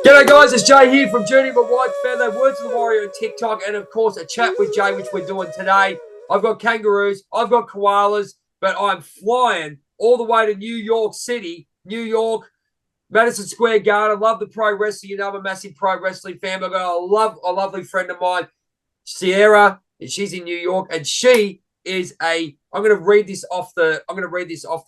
G'day guys, it's Jay here from Journey with Whitefeather, Words of the Warrior on TikTok, and of course a chat with Jay, which we're doing today. I've got kangaroos, I've got koalas, but I'm flying all the way to New York City, New York, Madison Square Garden. I love the pro wrestling. You know I'm a massive pro wrestling fan. I've got a lovely friend of mine, Ceira, and she's in New York, and she is I'm gonna read this off the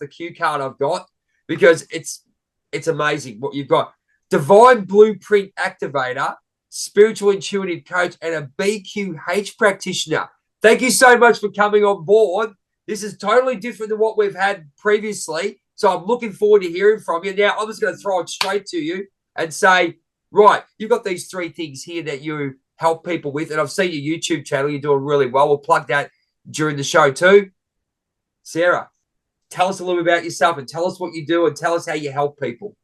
cue card I've got because it's amazing what you've got. Divine Blueprint Activator, Spiritual Intuitive Coach, and a BQH practitioner. Thank you so much for coming on board. This is totally different than what we've had previously. So I'm looking forward to hearing from you. Now, I'm just going to throw it straight to you and say, right, you've got these three things here that you help people with. And I've seen your YouTube channel. You're doing really well. We'll plug that during the show too. Ceira, tell us a little bit about yourself and tell us what you do and tell us how you help people.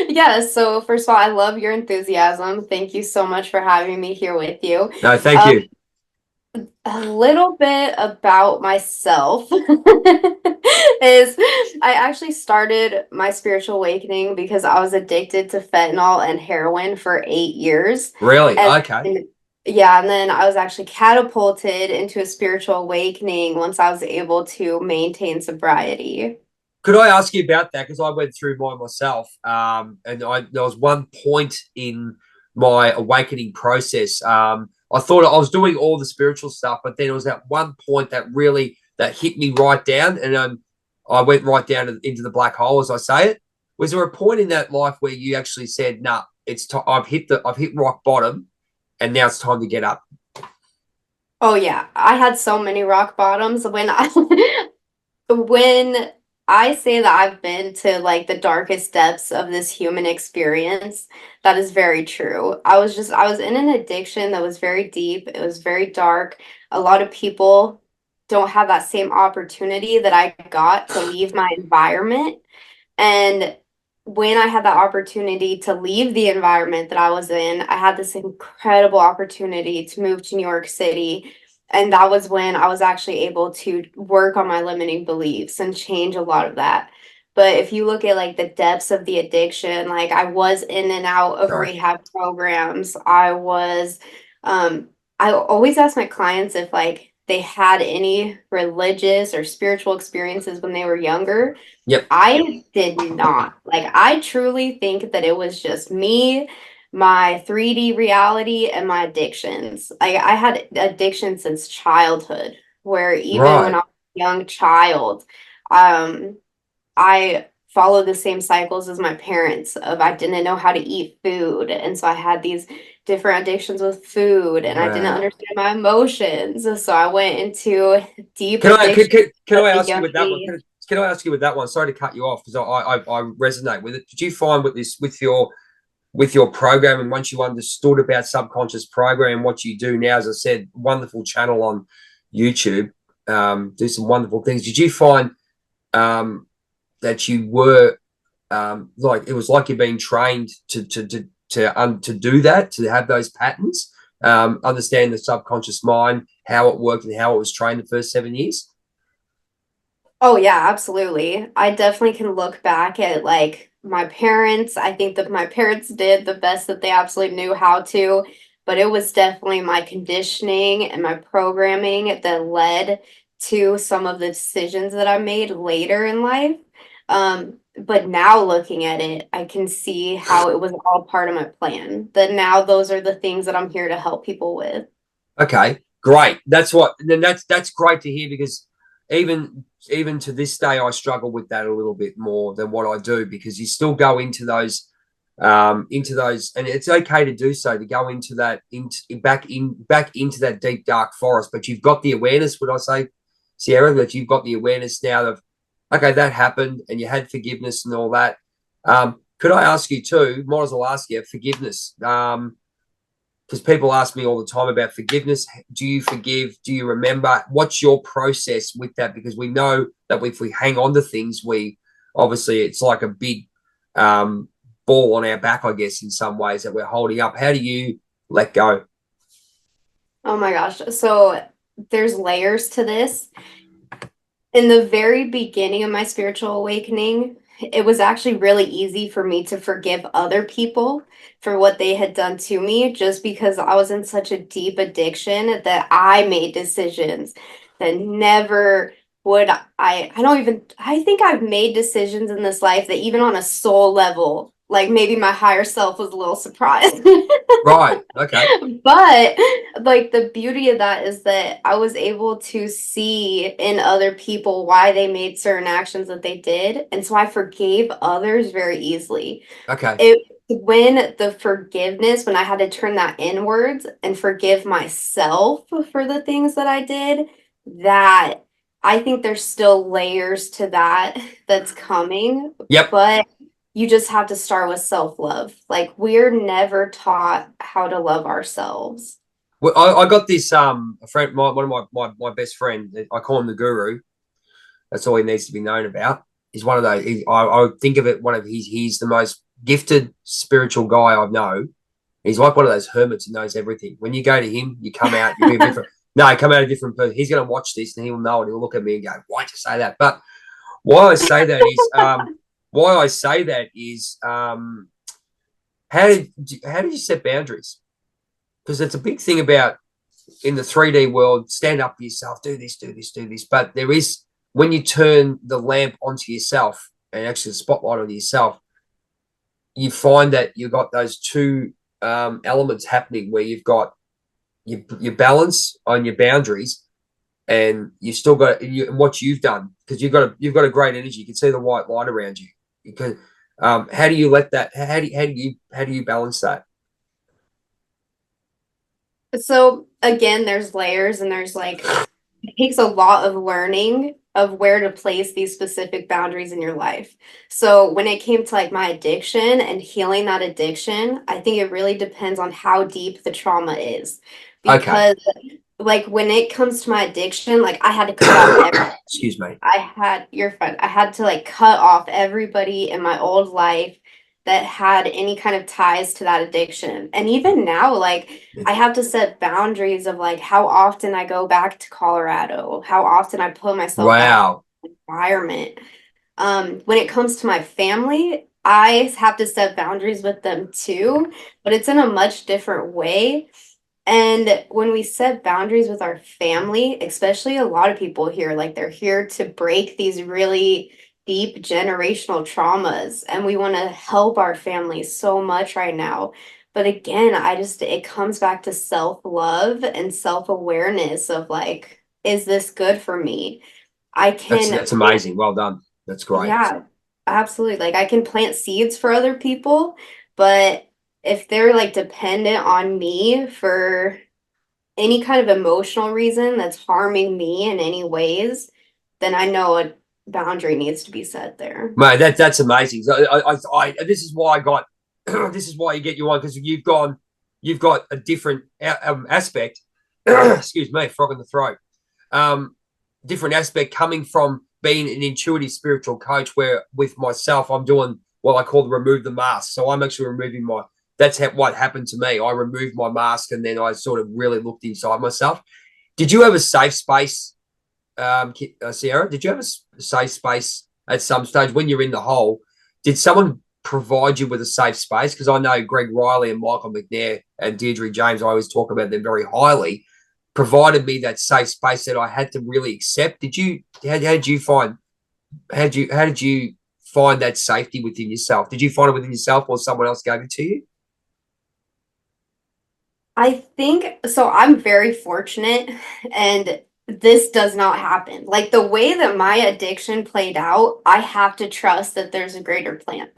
Yeah, so first of all, I love your enthusiasm. Thank you so much for having me here with you. No, thank you. A little bit about myself is I actually started my spiritual awakening because I was addicted to fentanyl and heroin for 8 years. Really? And Okay. yeah, and then I was actually catapulted into a spiritual awakening once I was able to maintain sobriety. Could I ask you about that? Because I went through mine myself, and there was one point in my awakening process. I thought I was doing all the spiritual stuff, but then it was that one point that hit me right down, and I went right down into the black hole, as I say it. Was there a point in that life where you actually said, "Nah, I've hit rock bottom, and now it's time to get up"? Oh yeah, I had so many rock bottoms when I say that I've been to like the darkest depths of this human experience, that is very true. I was in an addiction that was very deep. It was very dark. A lot of people don't have that same opportunity that I got to leave my environment. And when I had that opportunity to leave the environment that I was in, I had this incredible opportunity to move to New York City. And that was when I was actually able to work on my limiting beliefs and change a lot of that. But if you look at like the depths of the addiction, like I was in and out of Sorry. rehab programs. I always ask my clients if like they had any religious or spiritual experiences when they were younger. Yep. I did not. Like, I truly think that it was just me, my 3D reality, and my addictions. I had addiction since childhood, where even when Right. I was a young child, um, I followed the same cycles as my parents of I didn't know how to eat food. And so I had these different addictions with food and I didn't Wow. understand my emotions. So I went into deep Can I addiction can at I a ask you young with that one? age. Can I ask you with that one? Sorry to cut you off because I resonate with it. Did you find with your program and once you understood about subconscious program, what you do now, as I said, wonderful channel on YouTube, do some wonderful things. Did you find um, that you were like it was like you're being trained to do that, to have those patterns, understand the subconscious mind, how it worked, and how it was trained the first 7 years? Oh yeah, absolutely. I definitely can look back at like my parents. I think that my parents did the best that they absolutely knew how to, but it was definitely my conditioning and my programming that led to some of the decisions that I made later in life. But now looking at it, I can see how it was all part of my plan. That now those are the things that I'm here to help people with. Okay, great. That's great to hear because even to this day, I struggle with that a little bit more than what I do because you still go into those, and it's okay to do so to go into that back into that deep dark forest. But you've got the awareness. Would I say, Ceira, that you've got the awareness now of okay, that happened, and you had forgiveness and all that. Could I ask you too? Might as well ask you forgiveness. Because people ask me all the time about forgiveness. Do you forgive? Do you remember? What's your process with that? Because we know that if we hang on to things, we obviously it's like a big ball on our back, I guess, in some ways that we're holding up. How do you let go? Oh my gosh. So there's layers to this. In the very beginning of my spiritual awakening, it was actually really easy for me to forgive other people for what they had done to me just because I was in such a deep addiction that I made decisions that never would I don't even I think I've made decisions in this life that even on a soul level, like maybe my higher self was a little surprised. Right. Okay. But like the beauty of that is that I was able to see in other people why they made certain actions that they did. And so I forgave others very easily. Okay. It when the forgiveness, when I had to turn that inwards and forgive myself for the things that I did, that I think there's still layers to that that's coming, Yep. but you just have to start with self-love. Like we're never taught how to love ourselves. Well, I got this a friend, one of my best friend. I call him the guru. That's all he needs to be known about. He's one of those. I would think of it one of he's the most gifted spiritual guy I know. He's like one of those hermits who knows everything. When you go to him, you come out, you be a different. No, you come out a different person. He's going to watch this and he'll know it. He'll look at me and go, "Why'd you say that?" But why I say that is, why I say that is, how did you set boundaries? Because it's a big thing about in the 3D world, stand up for yourself, do this, do this, do this. But there is when you turn the lamp onto yourself and actually the spotlight on yourself, you find that you've got those two elements happening where you've got your balance on your boundaries, and you've still got what you've done because you've got a great energy. You can see the white light around you. You can. How do you let that? How do you balance that? So again, there's layers and there's like it takes a lot of learning of where to place these specific boundaries in your life. So when it came to like my addiction and healing that addiction, I think it really depends on how deep the trauma is. Okay. Because like when it comes to my addiction, like I had to cut off Excuse me. you're fine. I had to like cut off everybody in my old life that had any kind of ties to that addiction. And even now, like I have to set boundaries of like how often I go back to Colorado, how often I put myself back Wow. in the environment. When it comes to my family, I have to set boundaries with them too, but it's in a much different way. And when we set boundaries with our family, especially a lot of people here, like they're here to break these really deep generational traumas. And we want to help our families so much right now. But again, it comes back to self-love and self-awareness of like, is this good for me? I can That's amazing. Well done. That's great. yeah, absolutely. Like I can plant seeds for other people, but if they're like dependent on me for any kind of emotional reason that's harming me in any ways, then I know a boundary needs to be set there. Mate, that's amazing. This is why I got. This is why you get you on because you've got a different aspect. Excuse me, frog in the throat. Um, Different aspect coming from being an intuitive spiritual coach. Where with myself, I'm doing what I call the remove the mask. So I'm actually removing my. That's what happened to me. I removed my mask and then I sort of really looked inside myself. Did you have a safe space, Ceirra? Did you have a safe space at some stage when you're in the hole? Did someone provide you with a safe space? Because I know Greg Riley and Michael McNair and Deirdre James, I always talk about them very highly, provided me that safe space that I had to really accept. Did you? How did you find? How did you find that safety within yourself? Did you find it within yourself, or someone else gave it to you? I think so. I'm very fortunate, and this does not happen. Like the way that my addiction played out, I have to trust that there's a greater plan.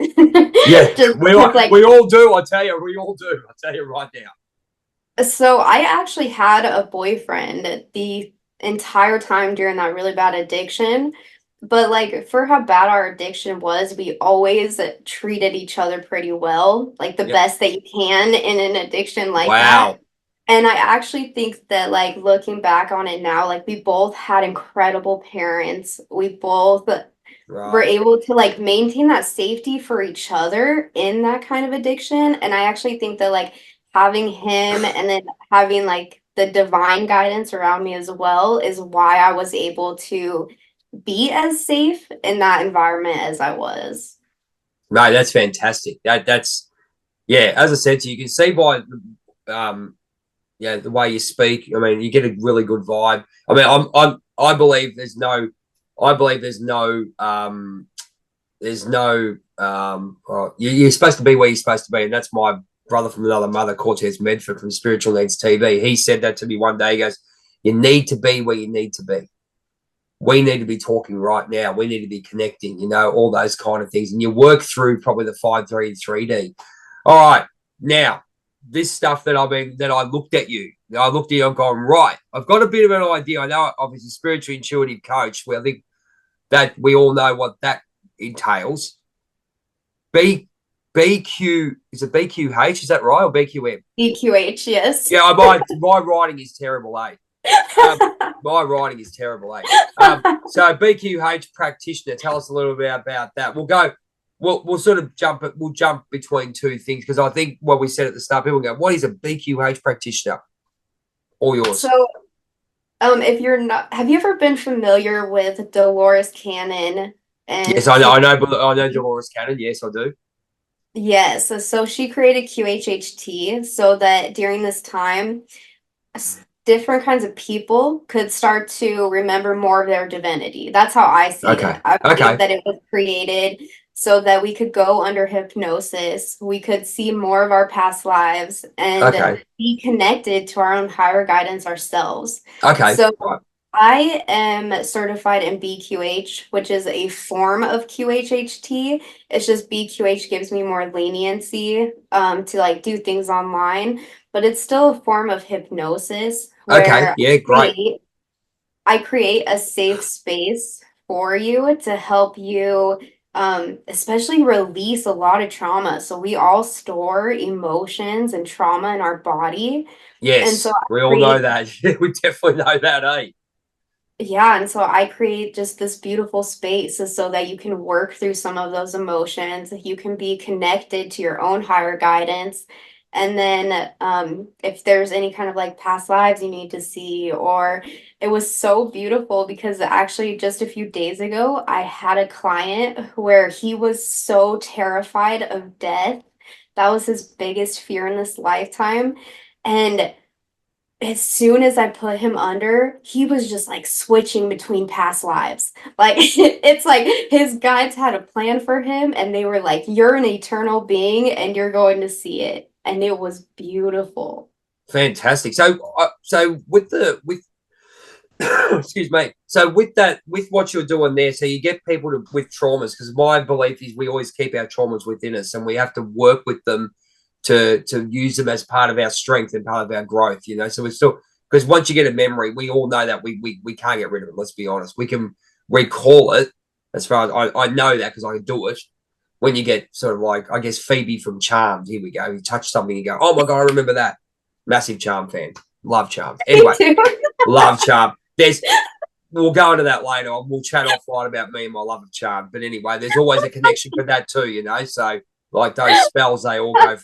Yeah, Just we because, like, we all do. I tell you, we all do. I tell you right now. so I actually had a boyfriend the entire time during that really bad addiction. But like for how bad our addiction was, we always treated each other pretty well, like the Yep. best that you can in an addiction like that. Wow. And I actually think that like looking back on it now, like we both had incredible parents. We both were Right. able to like maintain that safety for each other in that kind of addiction. And I actually think that like having him and then having like the divine guidance around me as well is why I was able to be as safe in that environment as I was. No, that's fantastic. That's yeah. As I said to you, you can see by yeah, the way you speak. I mean, you get a really good vibe. I mean, I believe I believe there's no well, you're supposed to be where you're supposed to be, and that's my brother from another mother, Cortez Medford from Spiritual Needs TV. He said that to me one day. He goes, "You need to be where you need to be. We need to be talking right now. We need to be connecting. You know, all those kind of things, and you work through probably the 5-3 3D. All right, now." This stuff that I looked at you, I looked at you, I'm going, right, I've got a bit of an idea. I know obviously spiritual intuitive coach, where I think that we all know what that entails. BQ, is it BQH? Is that right? Or BQM? EQH, yes. Yeah, my writing is terrible, eh? My writing is terrible, eh? So BQH practitioner, tell us a little bit about that. We'll sort of we'll jump between two things, because I think what we said at the start, people go, what is a BQH practitioner? All yours. So, if you're not, have you ever been familiar with Dolores Cannon Yes, and I know, Q? I know Dolores Cannon. Yes, I do. Yes, so she created QHHT so that during this time, different kinds of people could start to remember more of their divinity. That's how I see Okay. it. I believe Okay. that it was created so that we could go under hypnosis, we could see more of our past lives and Okay. be connected to our own higher guidance ourselves. Okay. So Right. I am certified in BQH, which is a form of QHHT. It's just BQH gives me more leniency to like do things online, but it's still a form of hypnosis Okay. where Yeah. Great. I create a safe space for you to help you especially release a lot of trauma. So we all store emotions and trauma in our body. And so Yes, I we all know create that. We definitely know that, eh? Yeah, and so I create just this beautiful space so that you can work through some of those emotions. You can be connected to your own higher guidance. And then if there's any kind of like past lives you need to see, or it was so beautiful because actually just a few days ago, I had a client where he was so terrified of death. That was his biggest fear in this lifetime. And as soon as I put him under, he was just like switching between past lives. Like it's like his guides had a plan for him and they were like, "You're an eternal being and you're going to see it." And it was beautiful. Fantastic. So with excuse me. So with that, with what you're doing there, so you get people with traumas, because my belief is we always keep our traumas within us, and we have to work with them to use them as part of our strength and part of our growth. You know, so we're still, because once you get a memory, we all know that we can't get rid of it. Let's be honest. We can recall it. As far as I know that, because I can do it. When you get sort of like, I guess Phoebe from Charmed, here we go. You touch something, you go, oh my god, I remember that. Massive Charm fan, love Charmed. Me Anyway, too. love Charm. We'll go into that later. We'll chat offline about me and my love of Charm. But anyway, there's always a connection for that too, you know. So like those spells, they all go.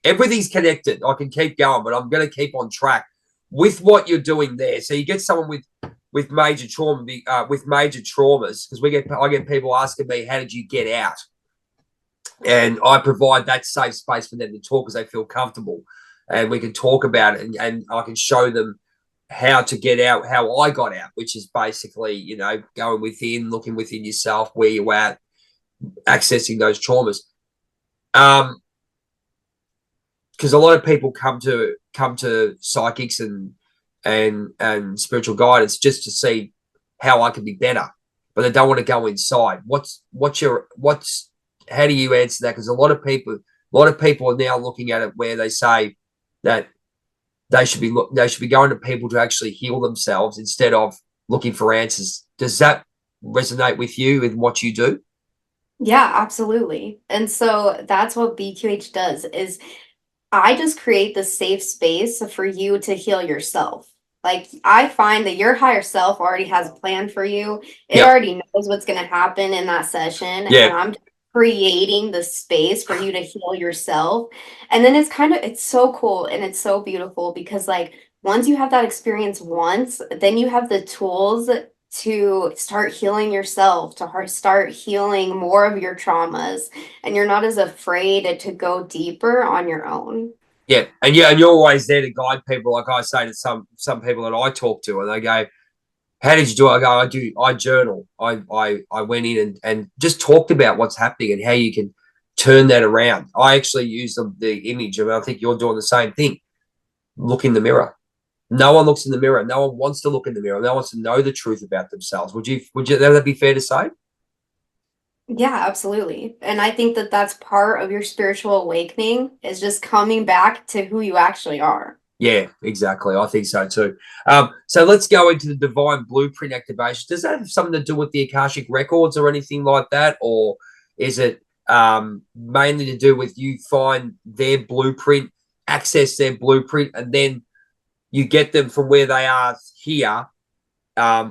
Everything's connected. I can keep going, but I'm going to keep on track with what you're doing there. So you get someone with major trauma, with major traumas, because I get people asking me, how did you get out? And I provide that safe space for them to talk, because they feel comfortable, and we can talk about it, and I can show them how to get out, how I got out, which is basically, you know, going within, looking within yourself, where you're at, accessing those traumas. Because a lot of people come to psychics and spiritual guidance just to see how I can be better, but they don't want to go inside. How do you answer that? Because a lot of people are now looking at it where they say that they should be going to people to actually heal themselves instead of looking for answers. Does that resonate with you and what you do? Yeah, absolutely. And so that's what BQH does is I just create the safe space for you to heal yourself. Like I find that your higher self already has a plan for you. It Yeah, already knows what's going to happen in that session, and yeah. I'm just creating the space for you to heal yourself. And then it's so cool and it's so beautiful because like once you have that experience once, then you have the tools to start healing yourself, to start healing more of your traumas, and you're not as afraid to go deeper on your own. Yeah, and you're always there to guide people. Like I say to some people that I talk to, and they go, "How did you do it?" I go, I journal. I went in and just talked about what's happening and how you can turn that around. I actually use the image of, I think you're doing the same thing. Look in the mirror. No one looks in the mirror. No one wants to look in the mirror. No one wants to know the truth about themselves. Would that be fair to say? Yeah, absolutely. And I think that that's part of your spiritual awakening is just coming back to who you actually are. Yeah, exactly. I think so too. So let's go into the divine blueprint activation. Does that have something to do with the Akashic records or anything like that? Or is it mainly to do with you find their blueprint, access their blueprint, and then you get them from where they are here,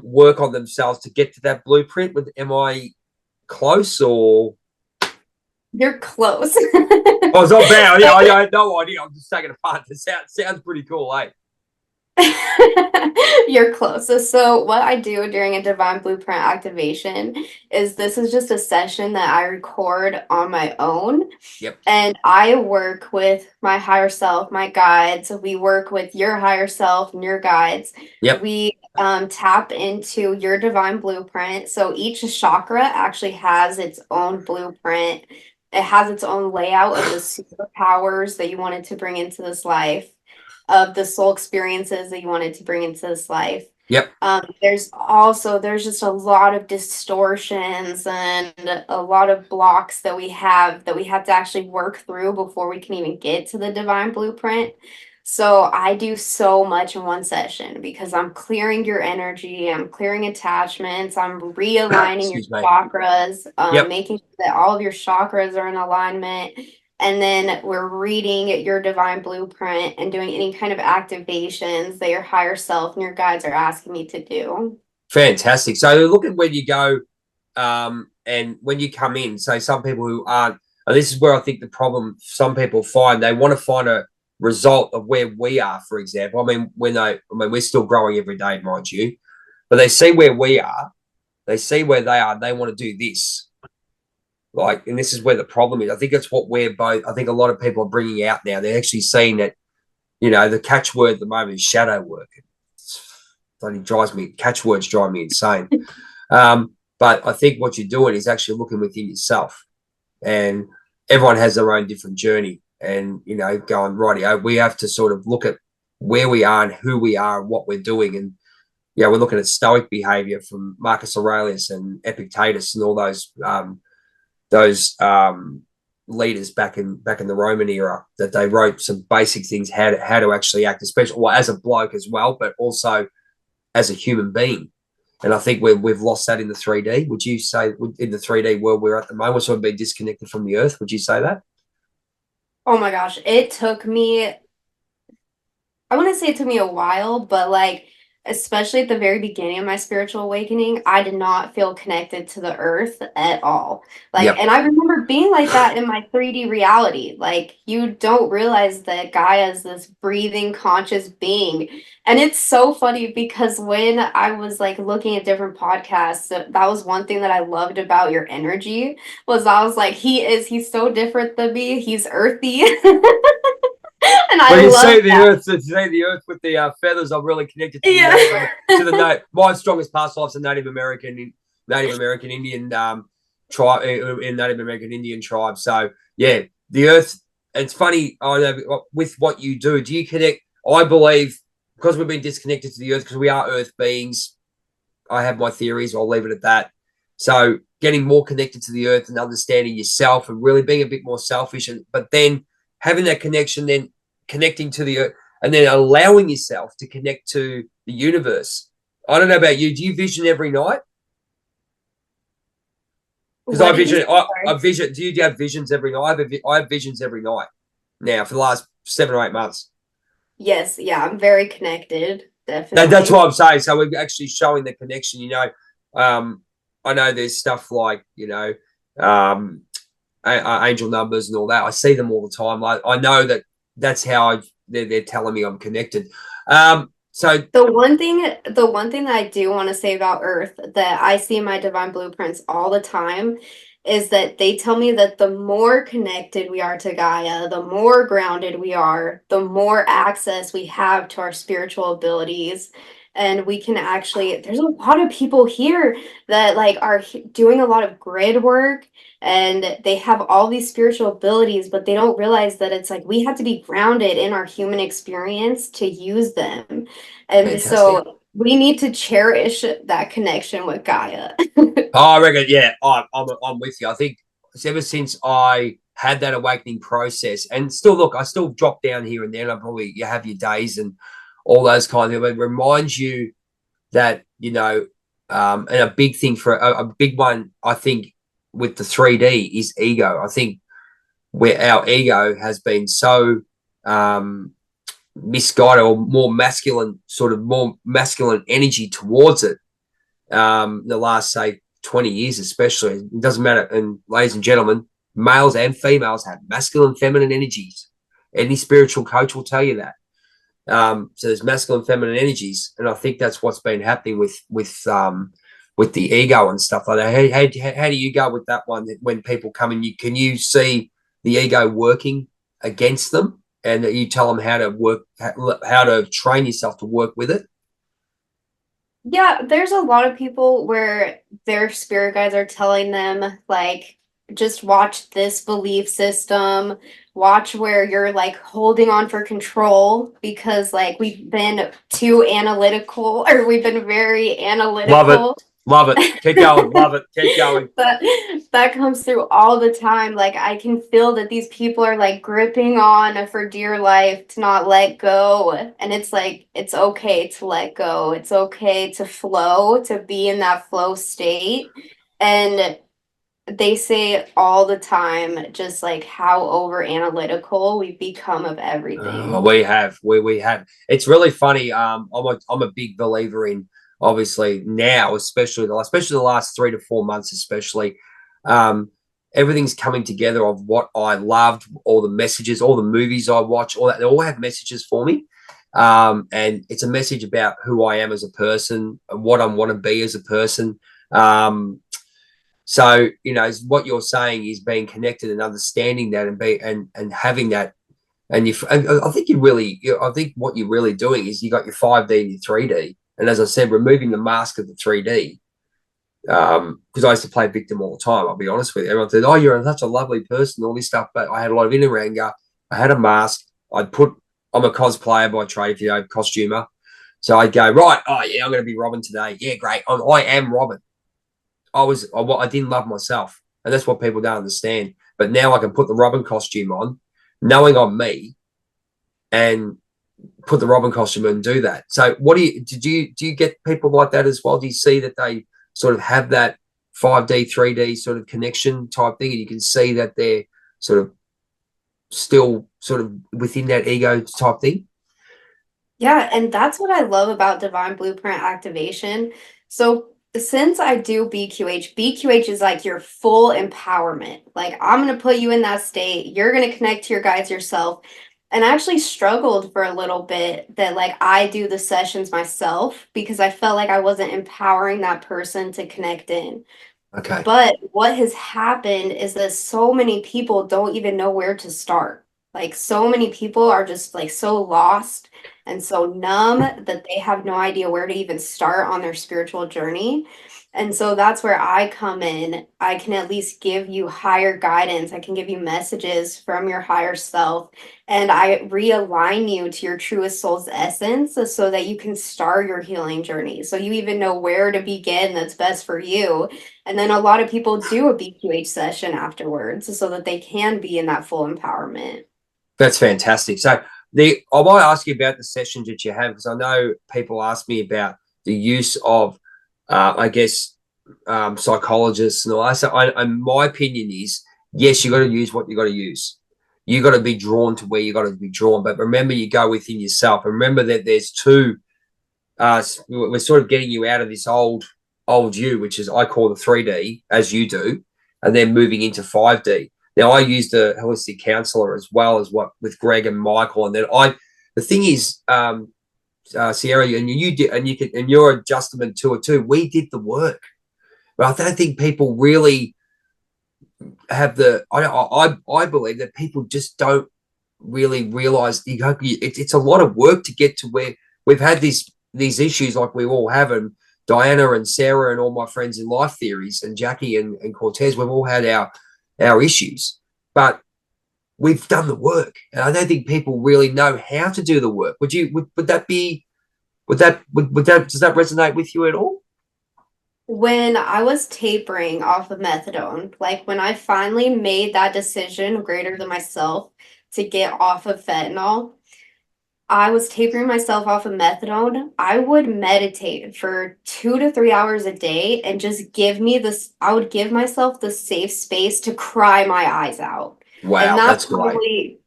work on themselves to get to that blueprint? Am I close or? You're close. Oh, it's not bad. Yeah, I had no idea. I'm just taking it apart. It sounds pretty cool, eh? You're close. So what I do during a divine blueprint activation is this is just a session that I record on my own. Yep. And I work with my higher self, my guides. We work with your higher self and your guides. Yep. We tap into your divine blueprint. So each chakra actually has its own blueprint. It has its own layout of the superpowers that you wanted to bring into this life, of the soul experiences that you wanted to bring into this life. Yep. There's just a lot of distortions and a lot of blocks that we have to actually work through before we can even get to the divine blueprint. So I do so much in one session because I'm clearing your energy, I'm clearing attachments, I'm realigning your Excuse me. chakras, Yep. making sure that all of your chakras are in alignment. And then we're reading your divine blueprint and doing any kind of activations that your higher self and your guides are asking me to do. Fantastic. So look at when you go and when you come in. So some people who aren't, and this is where I think the problem some people find, they want to find a result of where we are, for example. We're still growing every day, mind you, but they see where we are, they see where they are, and they want to do this. Like, and this is where the problem is. I think that's what we're both. I think a lot of people are bringing out now. They're actually seeing that, the catchword at the moment is shadow work. Bloody catchwords drive me insane. But I think what you're doing is actually looking within yourself, and everyone has their own different journey. And going righty, we have to sort of look at where we are and who we are and what we're doing. And we're looking at Stoic behavior from Marcus Aurelius and Epictetus and all those leaders back in the Roman era, that they wrote some basic things how to actually act, especially as a bloke as well, but also as a human being. And I think we've lost that in the 3D. Would you say in the 3D world we're at the moment, we're sort of being disconnected from the earth? Would you say that? Oh my gosh, it took me, I wouldn't say it took me a while, but like, especially at the very beginning of my spiritual awakening, I did not feel connected to the earth at all. Like, Yep. and I remember being like that in my 3D reality. Like, you don't realize that Gaia is this breathing, conscious being. And it's so funny because when I was like looking at different podcasts, that was one thing that I loved about your energy was I was like, he's so different than me. He's earthy. And When I you love see the that. earth, with the feathers, I'm really connected to Yeah. my strongest past life's a Native American Indian tribe in Native American Indian tribe. So yeah, the earth. It's funny. I know with what you do. Do you connect? I believe because we've been disconnected to the earth because we are earth beings. I have my theories. I'll leave it at that. So getting more connected to the earth and understanding yourself and really being a bit more selfish, but then having that connection, then connecting to the earth, and then allowing yourself to connect to the universe. I don't know about you. Do you vision every night? Because What did you say? I vision. Do you have visions every night? I have visions every night now for the last 7 or 8 months. Yes, yeah, I'm very connected, That's definitely. what I'm saying. So we're actually showing the connection. I know there's stuff like um, angel numbers and all that. I see them all the time. I know that's how they're telling me I'm connected. So The one thing that I do want to say about Earth that I see in my divine blueprints all the time is that they tell me that the more connected we are to Gaia, the more grounded we are, the more access we have to our spiritual abilities. And we can actually, there's a lot of people here that like are doing a lot of grid work and they have all these spiritual abilities, but they don't realize that it's like we have to be grounded in our human experience to use them. And fantastic. so we need to cherish that connection with Gaia. Oh, I reckon, yeah, I'm with you. I think ever since I had that awakening process, and still look, I still drop down here and then. I probably you have your days and all those kinds of. It reminds you that and a big thing for a big one, I think, with the 3D is ego. I think where our ego has been so misguided or more masculine energy towards it the last, say, 20 years, especially. It doesn't matter. And ladies and gentlemen, males and females have masculine, feminine energies. Any spiritual coach will tell you that. So there's masculine, feminine energies, and I think that's what's been happening with the ego and stuff like that. How do you go with that one? When people come in, can you see the ego working against them, and that you tell them how to work, how to train yourself to work with it? Yeah, there's a lot of people where their spirit guides are telling them, like, just watch this belief system, watch where you're like holding on for control because, like, we've been too analytical or we've been very Love it, analytical. love it. Keep going, love it. Keep going. But that comes through all the time. Like I can feel that these people are like gripping on for dear life to not let go. And it's like it's okay to let go. It's okay to flow, to be in that flow state. And they say all the time just like how over analytical we've become of everything. We have. It's really funny. I'm a big believer in, obviously now, especially the last 3 to 4 months, especially. Um, Everything's coming together of what I loved, all the messages, all the movies I watch, all that. They all have messages for me. And it's a message about who I am as a person, what I want to be as a person. So, what you're saying is being connected and understanding that and having that. And I think I think what you're really doing is you got your 5D and your 3D. And as I said, removing the mask of the 3D. Because I used to play victim all the time. I'll be honest with you. Everyone said, "Oh, you're such a lovely person," all this stuff. But I had a lot of inner anger. I had a mask. I'm a cosplayer by trade, if you know, costumer. So I'd go, right. Oh yeah, I'm going to be Robin today. Yeah, great. I am Robin. I didn't love myself, and that's what people don't understand. But now I can put the Robin costume on, knowing I'm me, and put the Robin costume and do that. So, do you get people like that as well? Do you see that they sort of have that 5D, 3D sort of connection type thing, and you can see that they're sort of still sort of within that ego type thing? Yeah, and that's what I love about divine blueprint activation. So since I do BQH is like your full empowerment. Like I'm going to put you in that state. You're going to connect to your guides yourself. And I actually struggled for a little bit that like I do the sessions myself because I felt like I wasn't empowering that person to connect in. Okay. But what has happened is that so many people don't even know where to start. Like, so many people are just like so lost and so numb that they have no idea where to even start on their spiritual journey. And so that's where I come in. I can at least give you higher guidance. I can give you messages from your higher self, and I realign you to your truest soul's essence so that you can start your healing journey. So you even know where to begin that's best for you, and then a lot of people do a BQH session afterwards so that they can be in that full empowerment. That's fantastic. So I might ask you about the sessions that you have, because I know people ask me about the use of, I guess, psychologists and all that. So my opinion is, yes, you got to use what you got to use. You got to be drawn to where you got to be drawn. But remember, you go within yourself. And remember that there's two. We're sort of getting you out of this old you, which is I call the 3D, as you do, and then moving into 5D. Now I used a holistic counselor as well as what with Greg and Michael, and then the thing is, Sierra, and you did, and you can, and your adjustment to it too. We did the work, but I don't think people really have the. I believe that people just don't really realize it's a lot of work to get to where we've had these issues like we all have, and Diana and Sarah and all my friends in life theories and Jackie and Cortez, we've all had our issues, but we've done the work, and I don't think people really know how to do the work. Would that be would that does that resonate with you at all? When I was tapering off of methadone, like when I finally made that decision greater than myself to get off of fentanyl, I was tapering myself off of methadone. I would meditate for 2 to 3 hours a day and just give me this, I would give myself the safe space to cry my eyes out. And Wow, that that's great. probably,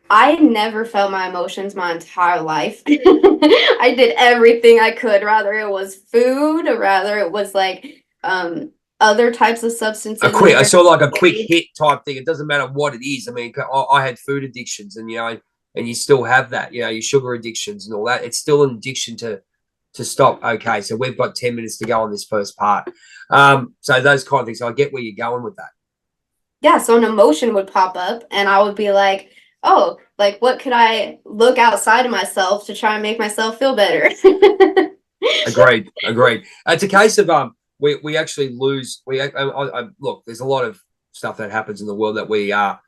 I never felt my emotions my entire life. I did everything I could, rather it was food, or rather it was like other types of A substances in quick, I different saw like a quick ways. hit type thing. It doesn't matter what it is. I mean, I had food addictions, and and you still have that. Your sugar addictions and all that. It's still an addiction to stop. Okay, so we've got 10 minutes to go on this first part. So those kind of things. I get where you're going with that. Yeah, so an emotion would pop up and I would be like, oh, like what could I look outside of myself to try and make myself feel better? Agreed. Agreed. It's a case of we actually lose. Look. There's a lot of stuff that happens in the world that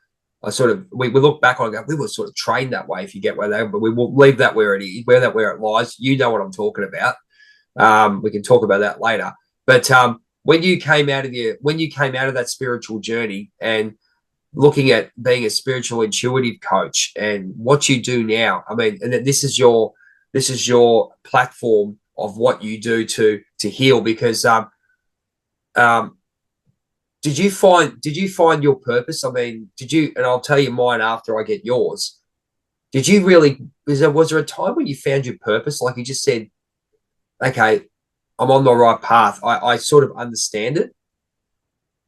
I sort of we look back on and go, we were sort of trained that way. If you get where they, but we will leave that where it is, where it lies. You know what I'm talking about. We can talk about that later. But when you came out of that spiritual journey and looking at being a spiritual intuitive coach and what you do now, I mean, and this is your platform of what you do to heal, because um did you find your purpose? I mean, did you, and I'll tell you mine after I get yours. Did you really, was there a time when you found your purpose, like you just said, okay, I'm on the right path, I sort of understand it?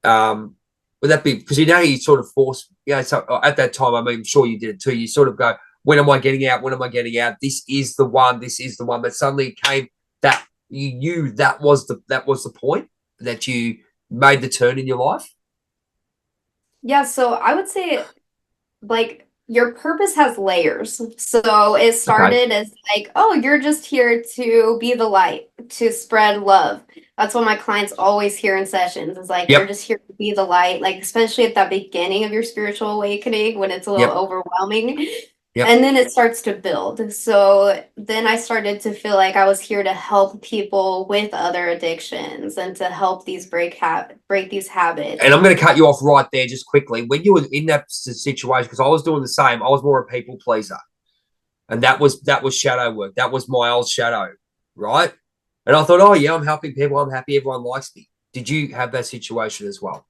Would that be because you sort of force, so at that time, I mean, I'm sure you did it too, you sort of go, when am I getting out, when am I getting out, this is the one, but suddenly it came that you knew that was the point, that you made the turn in your life? Yeah, so I would say like your purpose has layers. So it Okay. started as like, oh, you're just here to be the light, to spread love. That's what my clients always hear in sessions is like, you're Yep. just here to be the light, like, especially at that beginning of your spiritual awakening when it's a little Yep. overwhelming. Yep. And then it starts to build. So then I started to feel like I was here to help people with other addictions and to help these break these And habits. I'm going to cut you off right there just quickly. When you were in that situation, because I was doing the same, I was more a people pleaser, and that was shadow work. That was my old shadow, right? And I thought, oh yeah, I'm helping people. I'm happy. Everyone likes me. Did you have that situation as well?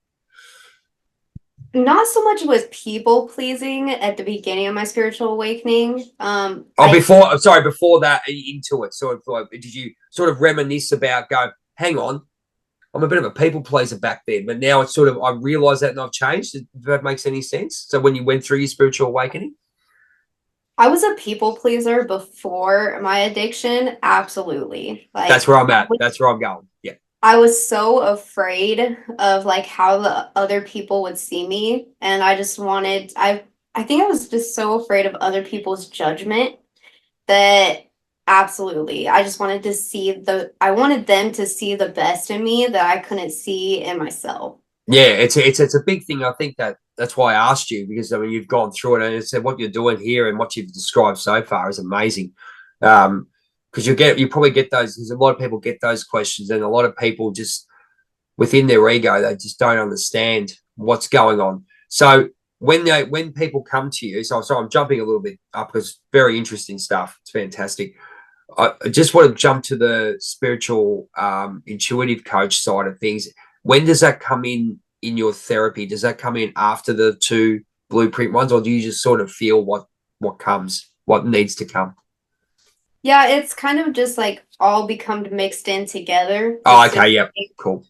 Not so much with people pleasing at the beginning of my spiritual awakening. Oh, before that, into it, sort of like, did you sort of reminisce about, go, hang on, I'm a bit of a people pleaser back then, but now it's sort of, I realize that and I've changed. If that makes any sense. So when you went through your spiritual awakening, I was a people pleaser before my addiction, absolutely. that's Like where I'm at. That's where I'm going. Yeah. I was so afraid of like how the other people would see me, and I just wanted I think I was just so afraid of other people's judgment that absolutely I just wanted to see I wanted them to see the best in me that I couldn't see in myself. Yeah, it's a big thing. I think that's why I asked you, because I mean you've gone through it, and it's what you're doing here and what you've described so far is amazing. Because you probably get those, because a lot of people get those questions, and a lot of people just within their ego, they just don't understand what's going on. So when people come to you, so I'm jumping a little bit up because it's very interesting stuff. It's fantastic. I just want to jump to the spiritual intuitive coach side of things. When does that come in your therapy? Does that come in after the two blueprint ones, or do you just sort of feel what needs to come? Yeah, it's kind of just like all become mixed in together, Oh, just okay, yep, cool,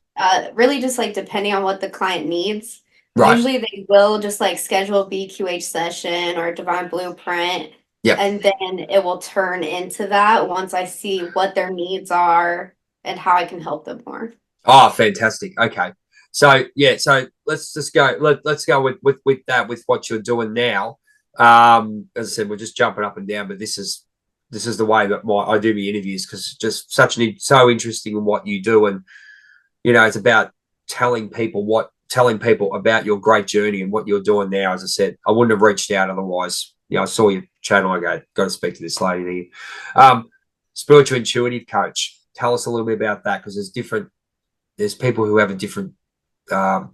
really just like depending on what the client needs. right. Usually they will just like schedule a BQH session or a divine blueprint. Yep. And then it will turn into that once I see what their needs are and how I can help them more. Oh, fantastic. Okay. So yeah, so let's just go. Let's go with that, with what you're doing now. As I said, we're just jumping up and down, but this is the way that I do my interviews, because it's just so interesting in what you do, and it's about telling people about your great journey and what you're doing now. As I said, I wouldn't have reached out otherwise. I saw your channel. I got to speak to this lady there. Spiritual intuitive coach. Tell us a little bit about that, because there's people who have a different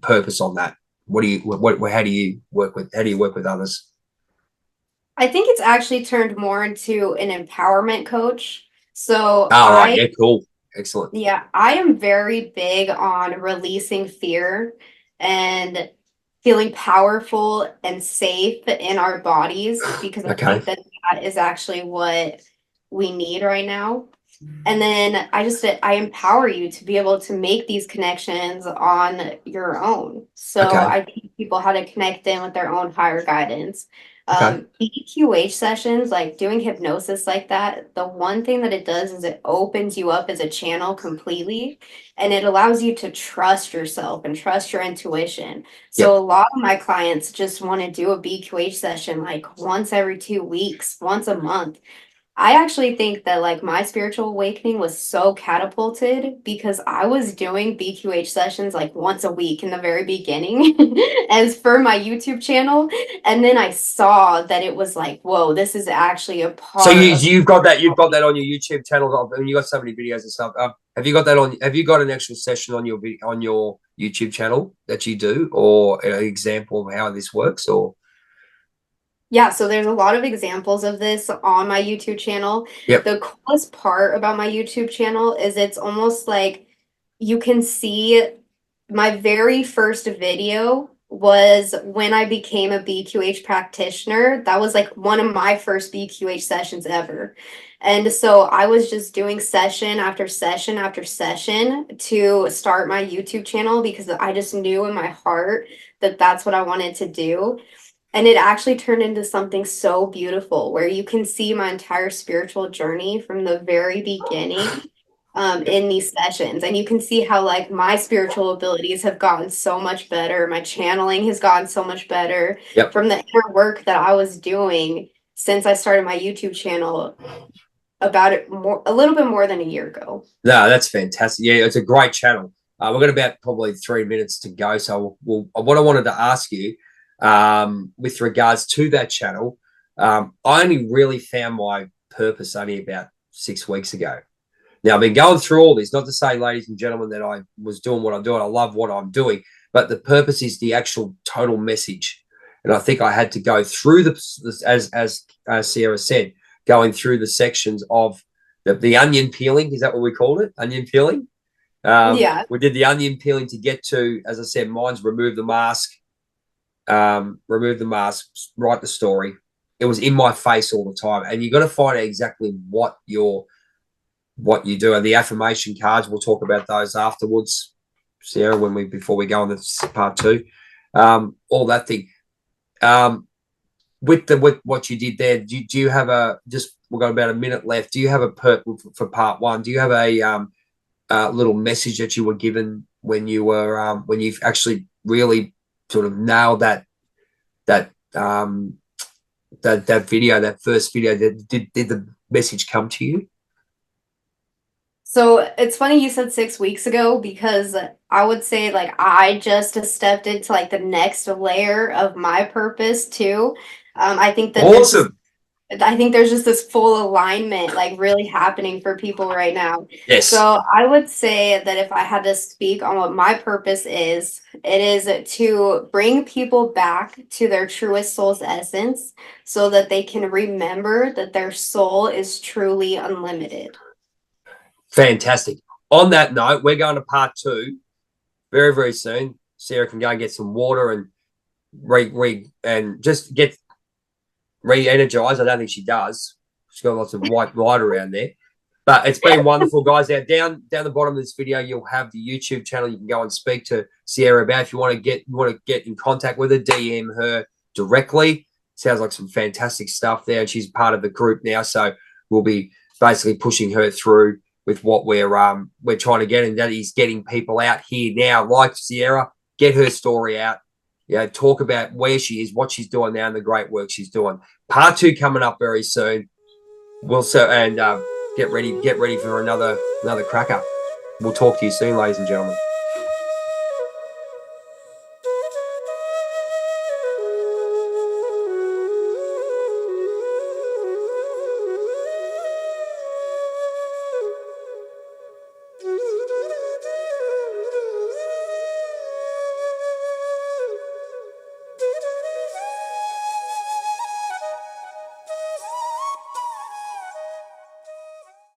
purpose on that. How do you work with others? I think it's actually turned more into an empowerment coach. So All right. Yeah. Cool. Excellent. yeah, I am very big on releasing fear and feeling powerful and safe in our bodies, because I Okay. think that that is actually what we need right now. And then I empower you to be able to make these connections on your own. So Okay. I teach people how to connect in with their own higher guidance. Okay. BQH sessions, like doing hypnosis like that, the one thing that it does is it opens you up as a channel completely, and it allows you to trust yourself and trust your intuition. Yep. So a lot of my clients just want to do a BQH session like once every 2 weeks, once a month. I actually think that like my spiritual awakening was so catapulted because I was doing BQH sessions like once a week in the very beginning as for my YouTube channel. And then I saw that it was like, whoa, this is actually a So part of you've got that on your YouTube channel. I mean, you got so many videos and stuff. Have you got that on? Have you got an actual session on your YouTube channel that you do, or an example of how this works? Or Yeah, so there's a lot of examples of this on my YouTube channel. yep. The coolest part about my YouTube channel is it's almost like you can see my very first video was when I became a BQH practitioner. That was like one of my first BQH sessions ever. And so I was just doing session after session after session to start my YouTube channel because I just knew in my heart that that's what I wanted to do. And it actually turned into something so beautiful where you can see my entire spiritual journey from the very beginning in these sessions. And you can see how like my spiritual abilities have gotten so much better. My channeling has gotten so much better Yep. from the inner work that I was doing since I started my YouTube channel a little bit more than a year ago. No, that's fantastic. Yeah, it's a great channel. We've got about probably 3 minutes to go. So what I wanted to ask you, with regards to that channel, I only really found my purpose only about 6 weeks ago. Now, I've been going through all this, not to say, ladies and gentlemen, that I was doing what I'm doing. I love what I'm doing, but the purpose is the actual total message. And I think I had to go through as Ceira said, going through the sections of the onion peeling. Is that what we called it? Onion peeling? Yeah. We did the onion peeling to get to, as I said, mine's remove the mask, write the story. It was in my face all the time. And you got to find out exactly what you do. And the affirmation cards, we'll talk about those afterwards, Ceira, before we go on to part two. All that thing. With what you did there, do you have we've got about a minute left. Do you have for part one? Do you have a little message that you were given when you were when you've actually really sort of nailed that video, that first video? Did the message come to you? So it's funny you said 6 weeks ago because I would say like I just stepped into like the next layer of my purpose too. I think that Awesome. I think there's just this full alignment like really happening for people right now. Yes. So I would say that if I had to speak on what my purpose is, it is to bring people back to their truest soul's essence so that they can remember that their soul is truly unlimited. Fantastic. On that note, we're going to part two very, very soon. Ceira can go and get some water and just get re-energized. I don't think she does. She's got lots of white light around there. But it's been wonderful, guys. Now, down the bottom of this video, you'll have the YouTube channel. You can go and speak to Ceira about if you want to get in contact with her, DM her directly. sounds like some fantastic stuff there. And she's part of the group now, so we'll be basically pushing her through with what we're trying to get, and that is getting people out here now, like Ceirra, get her story out. Talk about where she is, what she's doing now, and the great work she's doing. Part 2 coming up very soon. Get ready for another cracker. We'll talk to you soon, ladies and gentlemen.